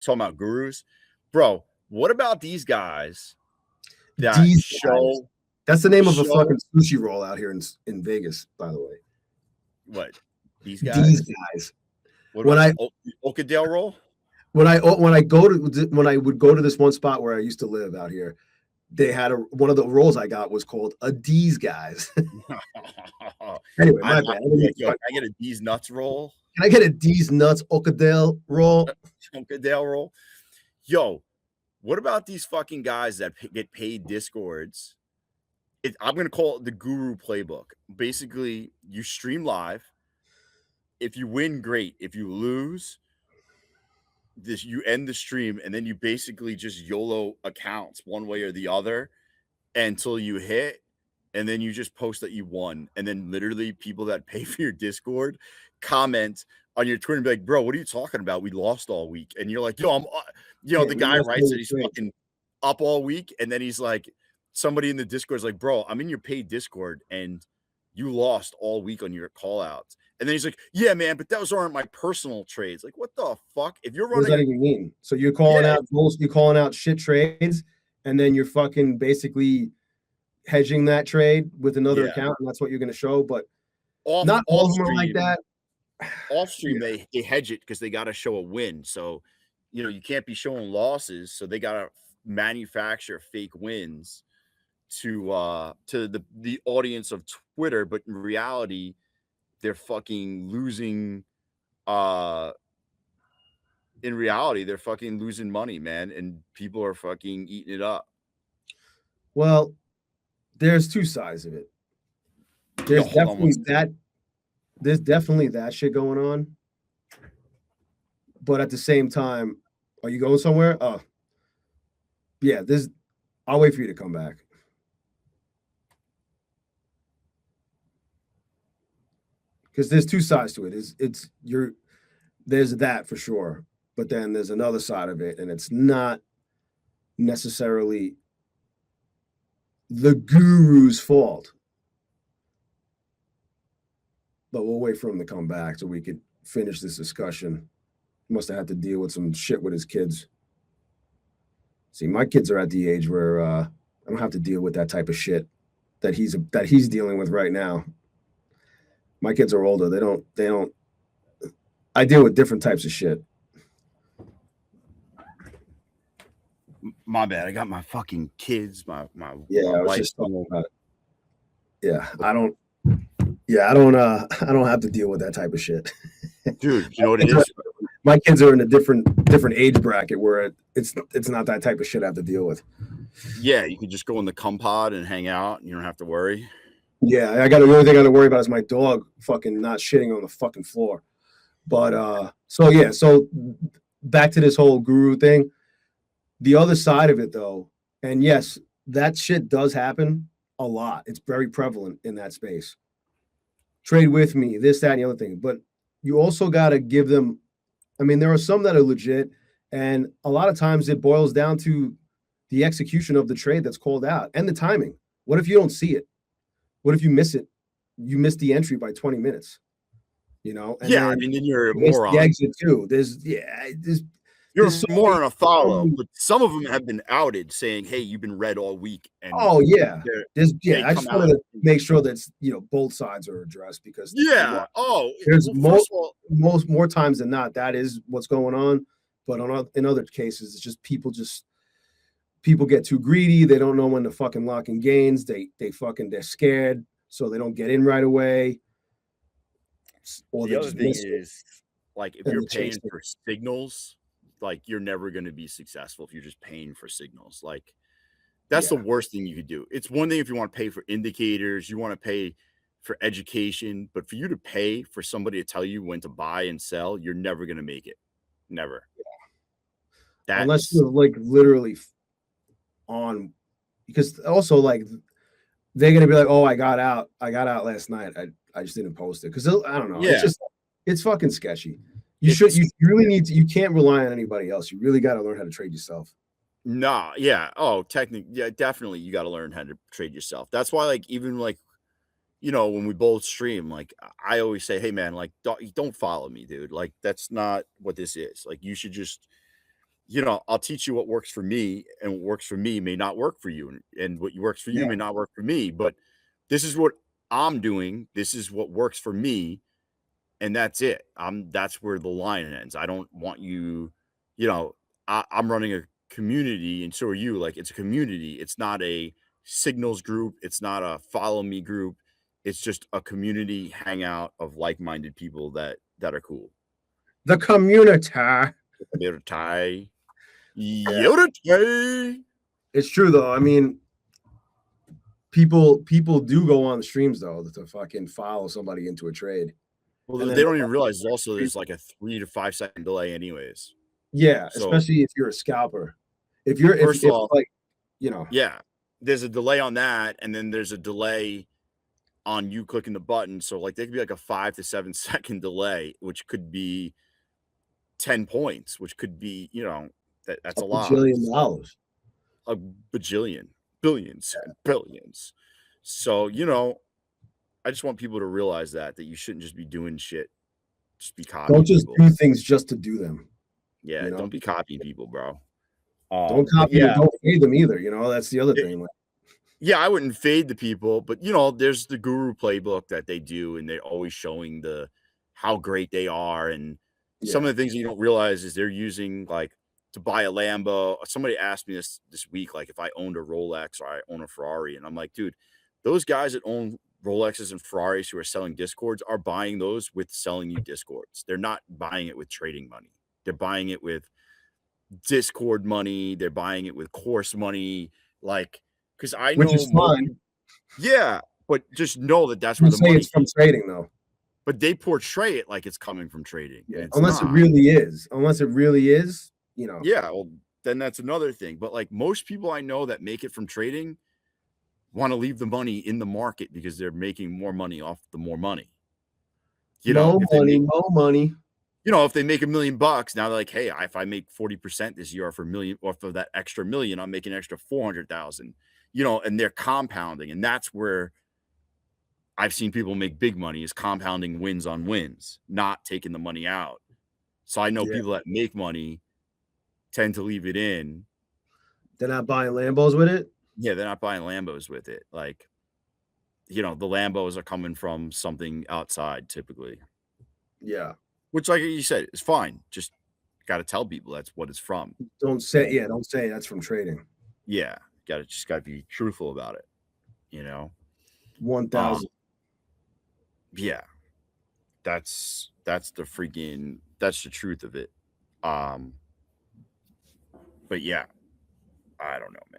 talking about gurus, bro. What about these guys that These guys. show? That's the name of a fucking sushi roll out here in Vegas, by the way. What? These guys? These guys. What about Oakdale roll? When I would go to this one spot where I used to live out here, they had one of the rolls I got was called a D's guys. Anyway, my bad. Can I get a D's nuts roll? Can I get a D's nuts Oakdale roll? Oakdale roll. Yo, what about these fucking guys that get paid discords? I'm gonna call it the guru playbook. Basically, you stream live. If you win, great. If you lose, you end the stream, and then you basically just YOLO accounts one way or the other until you hit, and then you just post that you won. And then literally people that pay for your Discord comment on your Twitter and be like, bro, what are you talking about? We lost all week. And you're like, yo, the guy writes that he's fucking up all week, and then he's like, somebody in the Discord is like, bro, I'm in your paid Discord and you lost all week on your call outs. And then he's like, yeah, man, but those aren't my personal trades. Like, what the fuck? If you're running, what does that even mean? So you're calling out shit trades, and then you're fucking basically hedging that trade with another account, and that's what you're going to show. But not all of them are like that. Off stream, they hedge it because they got to show a win. So, you can't be showing losses. So they got to manufacture fake wins to the audience of Twitter. But in reality, they're fucking losing. In reality, they're fucking losing money, man, and people are fucking eating it up. Well, there's two sides of it. There's definitely that shit going on. But at the same time, are you going somewhere? Yeah, I'll wait for you to come back. Because there's two sides to it. There's that for sure, but then there's another side of it, and it's not necessarily the guru's fault. But we'll wait for him to come back so we could finish this discussion. He must have had to deal with some shit with his kids. See, my kids are at the age where I don't have to deal with that type of shit that he's dealing with right now. My kids are older. They don't. I deal with different types of shit. My bad. I got my fucking kids. My yeah. I was just talking about it. Yeah, I don't. Yeah, I don't have to deal with that type of shit, dude. You know what it is? My kids are in a different age bracket where it's not that type of shit I have to deal with. Yeah, you can just go in the cum pod and hang out, and you don't have to worry. Yeah, the only thing I got to worry about is my dog fucking not shitting on the fucking floor. But so back to this whole guru thing. The other side of it, though, and yes, that shit does happen a lot. It's very prevalent in that space. Trade with me, this, that, and the other thing. But you also got to give them. I mean, there are some that are legit, and a lot of times it boils down to the execution of the trade that's called out and the timing. What if you don't see it? What if you miss it? You miss the entry by 20 minutes. And then you're a moron. The exit too. You're more on a follow, but some of them have been outed saying, "Hey, you've been red all week." And I just wanted to make sure that both sides are addressed because there's more times than not that is what's going on. But in other cases, it's just people get too greedy. They don't know when to fucking lock in gains. They're scared, so they don't get in right away. Or the other thing is, like, if you're paying for signals, like, you're never going to be successful if you're just paying for signals. Like, that's the worst thing you could do. It's one thing if you want to pay for indicators, you want to pay for education, but for you to pay for somebody to tell you when to buy and sell, you're never going to make it. Never. Yeah. Unless you're like literally on, because also like they're going to be like, oh, I got out last night. I just didn't post it because I don't know. Yeah. It's fucking sketchy. You really need to. You can't rely on anybody else. You really got to learn how to trade yourself. Nah, yeah. Oh, technically, yeah, definitely. You got to learn how to trade yourself. That's why, like, even like, when we both stream, like, I always say, hey, man, like, don't follow me, dude. Like, that's not what this is. Like, you should just, I'll teach you what works for me, and what works for me may not work for you, and what works for you Yeah. may not work for me. But this is what I'm doing. This is what works for me, and that's it. That's where the line ends. I don't want you, you know, I'm running a community, and so are you. Like it's a community. It's not a signals group. It's not a follow me group. It's just a community hangout of like-minded people that are cool. The community. Community. Yeah. Unity. It's true though. I mean, people do go on the streams though to fucking follow somebody into a trade. Well, And they then don't even realize also there's like a 3 to 5 second delay anyways. yeah, So, especially if you're a scalper. If you're first if off, like, you know, yeah, there's a delay on that, and then there's a delay on you clicking the button. So, like, there could be like a 5 to 7 second delay, which could be 10 points, which could be, that's a a lot. bajillion So, dollars. a bajillion, billions, and billions. So, I just want people to realize that you shouldn't just be doing shit, just be Don't copying just people. do things just to do them. Yeah, You know, don't be copying people, bro. don't But copy them, yeah, don't fade them either. You know, that's the other thing. Like, yeah, I wouldn't fade the people, but there's the guru playbook that they do, and they're always showing how great they are. And some yeah, of the things you don't realize is they're using like to buy a Lambo. Somebody asked me this week, like if I owned a Rolex or I own a Ferrari, and I'm like, dude, those guys that own Rolexes and Ferraris who are selling Discords are buying those with selling you Discords. They're not buying it with trading money. They're buying it with Discord money. They're buying it with course money. Like, because I which know is most fine. people, yeah, but just know that that's where People the say money it's from came. trading though. But they portray it like it's coming from trading, and Yeah, it's unless it not. really is. Unless it really is, you know. Yeah, well, then that's another thing. But like most people I know that make it from trading want to leave the money in the market because they're making more money off the more money. Mo If they money, make, mo money. if they make $1 million, now they're like, hey, if I make 40% this year for a million, or for that extra million, I'm making an extra 400,000. And they're compounding, and that's where I've seen people make big money is compounding wins on wins, not taking the money out. So I know Yeah, people that make money tend to leave it in. they're not buying Lambos with it. Yeah, they're not buying Lambos with it. Like, the Lambos are coming from something outside typically, Yeah, which, like you said, is fine. Just got to tell people that's what it's from. don't say But yeah, don't say that's from trading. yeah, got to be truthful about it. You know, 1,000. um, yeah, that's the truth of it. Um, but yeah, I don't know, man.